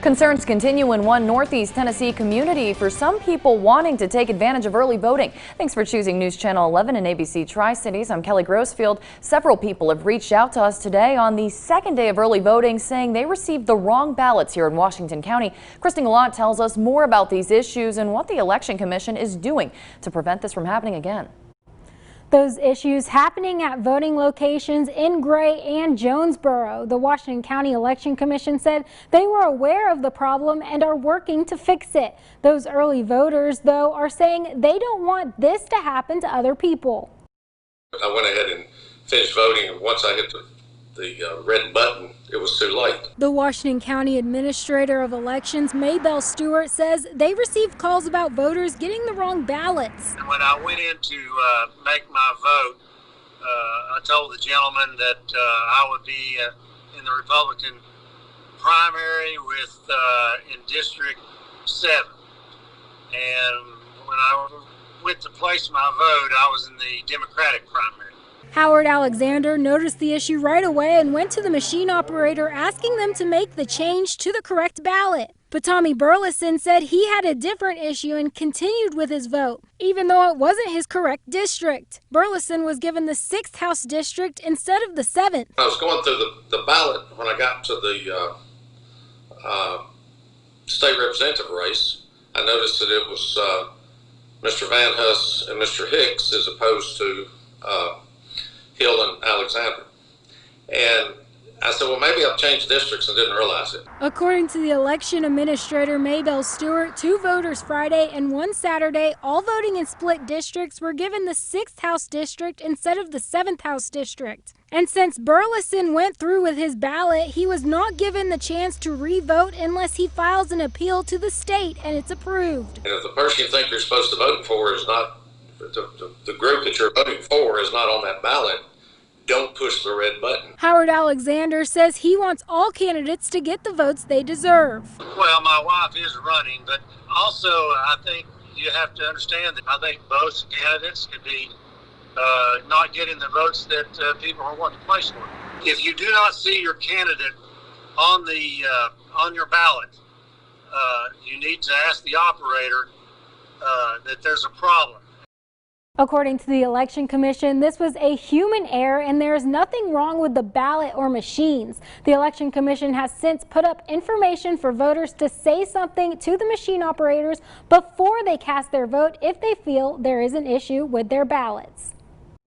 Concerns continue in one Northeast Tennessee community for some people wanting to take advantage of early voting. Thanks for choosing News Channel 11 and ABC Tri-Cities. I'm Kelly Grossfield. Several people have reached out to us today on the second day of early voting, saying they received the wrong ballots here in Washington County. Kristen Gallant tells us more about these issues and what the Election Commission is doing to prevent this from happening again. Those issues happening at voting locations in Gray and Jonesboro. The Washington County Election Commission said they were aware of the problem and are working to fix it. Those early voters, though, are saying they don't want this to happen to other people. I went ahead and finished voting, and once I hit the red button, it was too late. The Washington County Administrator of Elections, Maybelle Stewart, says they received calls about voters getting the wrong ballots. When I went in to make my vote, I told the gentleman that I would be in the Republican primary in District 7. And when I went to place my vote, I was in the Democratic primary. Howard Alexander noticed the issue right away and went to the machine operator asking them to make the change to the correct ballot. But Tommy Burleson said he had a different issue and continued with his vote, even though it wasn't his correct district. Burleson was given the 6th House district instead of the 7th. I was going through the ballot when I got to the state representative race. I noticed that it was Mr. Van Huss and Mr. Hicks as opposed to Hill and Alexander. And I said, well, maybe I've changed districts and didn't realize it. According to the election administrator, Maybelle Stewart, 2 voters Friday and 1 Saturday, all voting in split districts, were given the 6th House district instead of the 7th House district. And since Burleson went through with his ballot, he was not given the chance to re-vote unless he files an appeal to the state and it's approved. And if the person you think you're supposed to vote for is not, the group that you're voting for is not on that ballot, don't push the red button. Howard Alexander says he wants all candidates to get the votes they deserve. Well, my wife is running, but also I think you have to understand that I think both candidates could be not getting the votes that people are wanting to place for. If you do not see your candidate on your ballot, you need to ask the operator that there's a problem. According to the Election Commission, this was a human error and there is nothing wrong with the ballot or machines. The Election Commission has since put up information for voters to say something to the machine operators before they cast their vote if they feel there is an issue with their ballots.